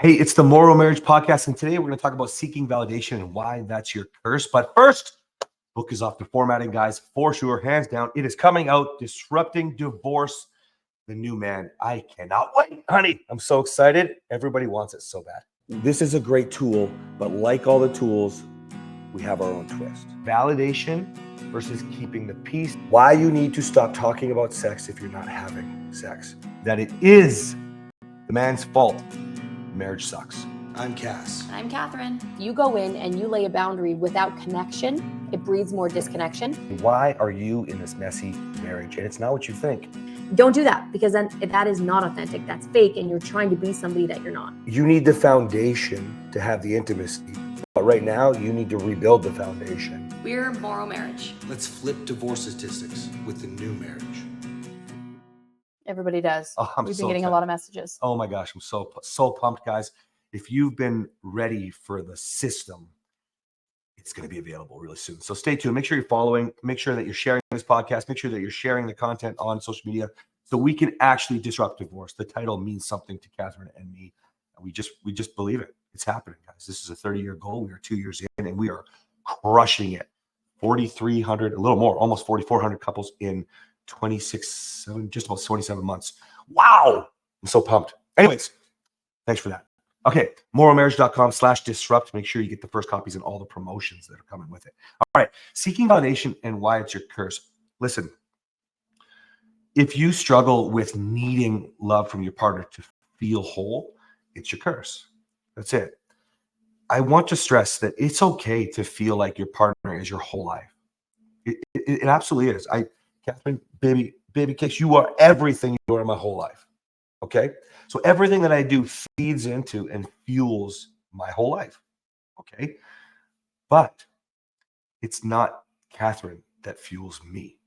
Hey, it's the Morrow Marriage Podcast, and today we're going to talk about seeking validation and why that's your curse. But first, book is off the formatting, guys, for sure, hands down. It is coming out, Disrupting Divorce, the New Man. I cannot wait, honey. I'm so excited. Everybody wants it so bad. This is a great tool, but like all the tools, we have our own twist. Validation versus keeping the peace. Why you need to stop talking about sex if you're not having sex. That it is the man's fault. Marriage sucks. I'm Cass. I'm Kathryn. You go in and you lay a boundary without connection. It breeds more disconnection. Why are you in this messy marriage? And it's not what you think. Don't do that, because then that is not authentic. That's fake, and you're trying to be somebody that you're not. You need the foundation to have the intimacy. But right now, you need to rebuild the foundation. We're Morrow Marriage. Let's flip divorce statistics with the new marriage. Everybody does. We've been getting excited. a lot of messages. Oh my gosh, I'm so pumped, guys. If you've been ready for the system, it's going to be available really soon. So stay tuned. Make sure you're following. Make sure that you're sharing this podcast. Make sure that you're sharing the content on social media so we can actually disrupt divorce. The title means something to Kathryn and me. We just believe it. It's happening, guys. This is a 30-year goal. We are 2 years in, and we are crushing it. 4,300, a little more, almost 4,400 couples in just about 27 months. Wow. I'm so pumped. Anyways, thanks for that. Okay. MorrowMarriage.com/disrupt. Make sure you get the first copies and all the promotions that are coming with it. All right. Seeking validation and why it's your curse. Listen, if you struggle with needing love from your partner to feel whole, it's your curse. That's it. I want to stress that it's okay to feel like your partner is your whole life. It absolutely is. Kathryn, baby kicks, you are everything you are my whole life. Okay? So everything that I do feeds into and fuels my whole life. Okay? But it's not Kathryn that fuels me.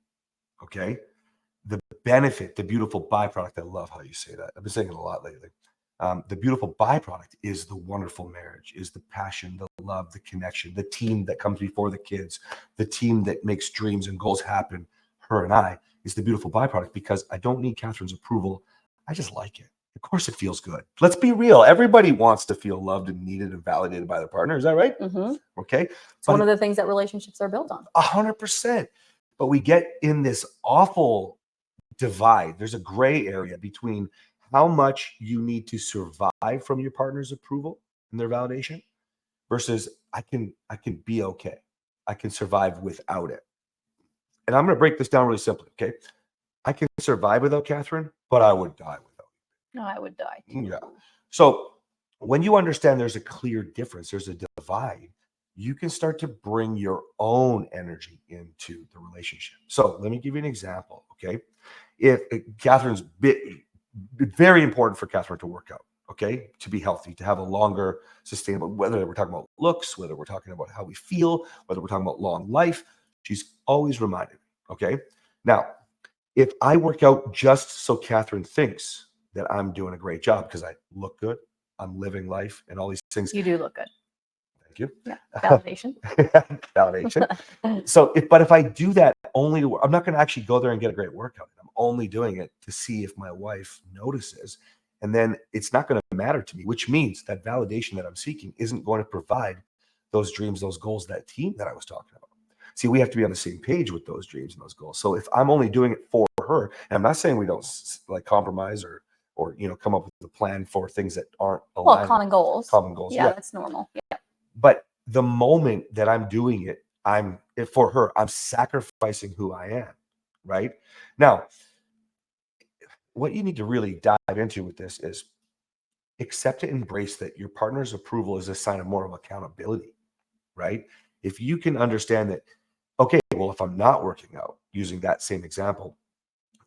Okay? The benefit, the beautiful byproduct, I love how you say that. I've been saying it a lot lately. The beautiful byproduct is the wonderful marriage, is the passion, the love, the connection, the team that comes before the kids, the team that makes dreams and goals happen. Her and I is the beautiful byproduct because I don't need Kathryn's approval. I just like it. Of course it feels good. Let's be real. Everybody wants to feel loved and needed and validated by their partner. Is that right? Mm-hmm. Okay. It's one of the things that relationships are built on. 100%. But we get in this awful divide. There's a gray area between how much you need to survive from your partner's approval and their validation versus I can be okay. I can survive without it. And I'm going to break this down really simply, okay? I can survive without Kathryn, but I would die without you. No, I would die. Yeah. So when you understand there's a clear difference, there's a divide, you can start to bring your own energy into the relationship. So let me give you an example, okay? If Kathryn's very important for Kathryn to work out, okay? To be healthy, to have a longer, sustainable, whether we're talking about looks, whether we're talking about how we feel, whether we're talking about long life, she's always reminded me, okay? Now, if I work out just so Kathryn thinks that I'm doing a great job because I look good, I'm living life and all these things. You do look good. Thank you. Yeah. Validation. Validation. So if I do that only, I'm not going to actually go there and get a great workout. I'm only doing it to see if my wife notices. And then it's not going to matter to me, which means that validation that I'm seeking isn't going to provide those dreams, those goals, that team that I was talking about. See, we have to be on the same page with those dreams and those goals. So if I'm only doing it for her, and I'm not saying we don't like compromise or come up with a plan for things that aren't aligned. Well, common goals. Common goals. Yeah, that's normal. Yeah. But the moment that I'm doing it, for her, I'm sacrificing who I am, right? Now, what you need to really dive into with this is accept and embrace that your partner's approval is a sign of more of accountability, right? If you can understand that, okay, well, if I'm not working out, using that same example,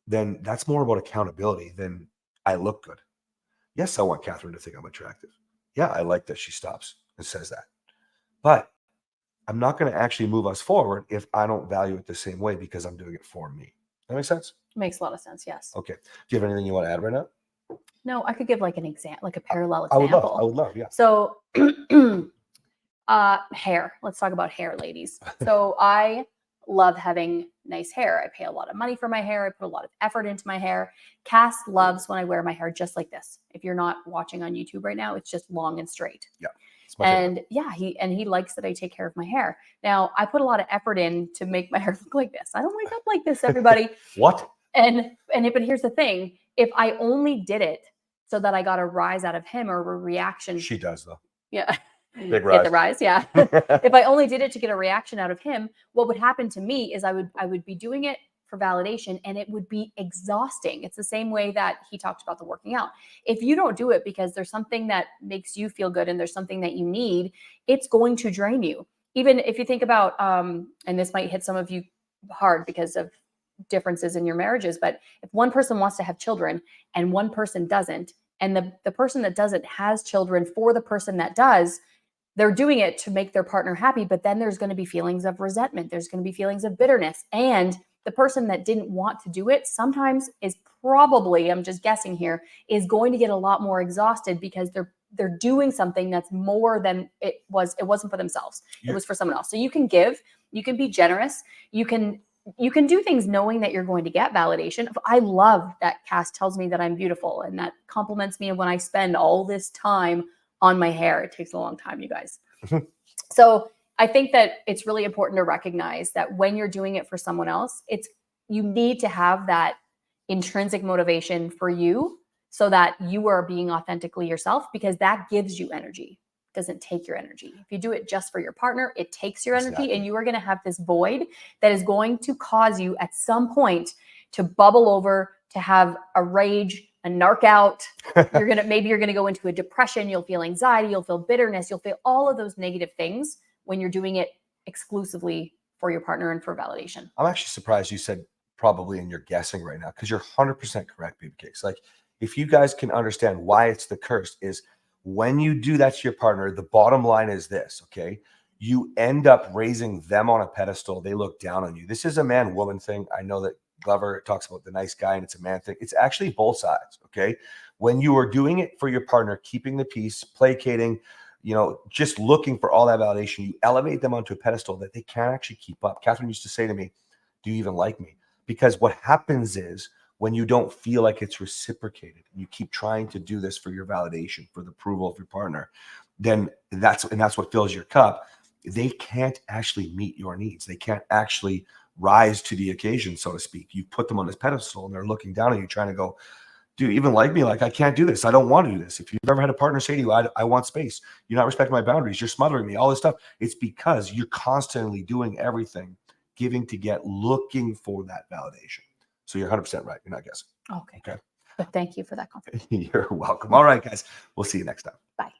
then that's more about accountability than I look good. Yes, I want Kathryn to think I'm attractive. Yeah, I like that she stops and says that. But I'm not going to actually move us forward if I don't value it the same way because I'm doing it for me. That makes sense? Makes a lot of sense, yes. Okay. Do you have anything you want to add right now? No, I could give like an example, like a parallel example. I would love, yeah. So hair. Let's talk about hair, ladies. So I love having nice hair. I pay a lot of money for my hair. I put a lot of effort into my hair. Cass loves when I wear my hair just like this. If you're not watching on YouTube right now, it's just long and straight. Yeah. And yeah, he likes that I take care of my hair. Now, I put a lot of effort in to make my hair look like this. I don't wake up like this, everybody. What? But here's the thing. If I only did it so that I got a rise out of him or a reaction. She does though. Yeah. Big rise. Get the rise. Yeah. If I only did it to get a reaction out of him, what would happen to me is I would be doing it for validation and it would be exhausting. It's the same way that he talked about the working out. If you don't do it because there's something that makes you feel good and there's something that you need, it's going to drain you. Even if you think about, and this might hit some of you hard because of differences in your marriages, but if one person wants to have children and one person doesn't, and the person that doesn't has children for the person that does, they're doing it to make their partner happy, but then there's going to be feelings of resentment. There's going to be feelings of bitterness. And the person that didn't want to do it sometimes is probably, I'm just guessing here, is going to get a lot more exhausted because they're doing something that's more than it was. It wasn't for themselves. It was for someone else. So you can give, you can be generous. You can do things knowing that you're going to get validation. I love that Cass tells me that I'm beautiful and that compliments me when I spend all this time on my hair. It takes a long time, you guys. So I think that it's really important to recognize that when you're doing it for someone else, you need to have that intrinsic motivation for you so that you are being authentically yourself, because that gives you energy. It doesn't take your energy. If you do it just for your partner, it takes your energy, and you are going to have this void that is going to cause you at some point to bubble over, to have a rage, a narc out. Maybe you're going to go into a depression. You'll feel anxiety. You'll feel bitterness. You'll feel all of those negative things when you're doing it exclusively for your partner and for validation. I'm actually surprised you said probably, and you're guessing right now, because you're 100% correct, Baby Cakes. Like, if you guys can understand why it's the curse, is when you do that to your partner, the bottom line is this, okay? You end up raising them on a pedestal. They look down on you. This is a man-woman thing. I know that Glover talks about the nice guy and it's a man thing. It's actually both sides, okay? When you are doing it for your partner, keeping the peace, placating, just looking for all that validation, you elevate them onto a pedestal that they can't actually keep up. Kathryn used to say to me, "Do you even like me?" Because what happens is, when you don't feel like it's reciprocated and you keep trying to do this for your validation, for the approval of your partner, then that's what fills your cup. They can't actually meet your needs. They can't actually rise to the occasion, so to speak. You put them on this pedestal and they're looking down at you trying to go, "Do you even like me? Like, I can't do this. I don't want to do this." If you've ever had a partner say to you, I want space. You're not respecting my boundaries. You're smothering me, all this stuff. It's because you're constantly doing everything, giving to get, looking for that validation. So you're 100% right. You're not guessing. Okay. But thank you for that compliment. You're welcome. All right, guys. We'll see you next time. Bye.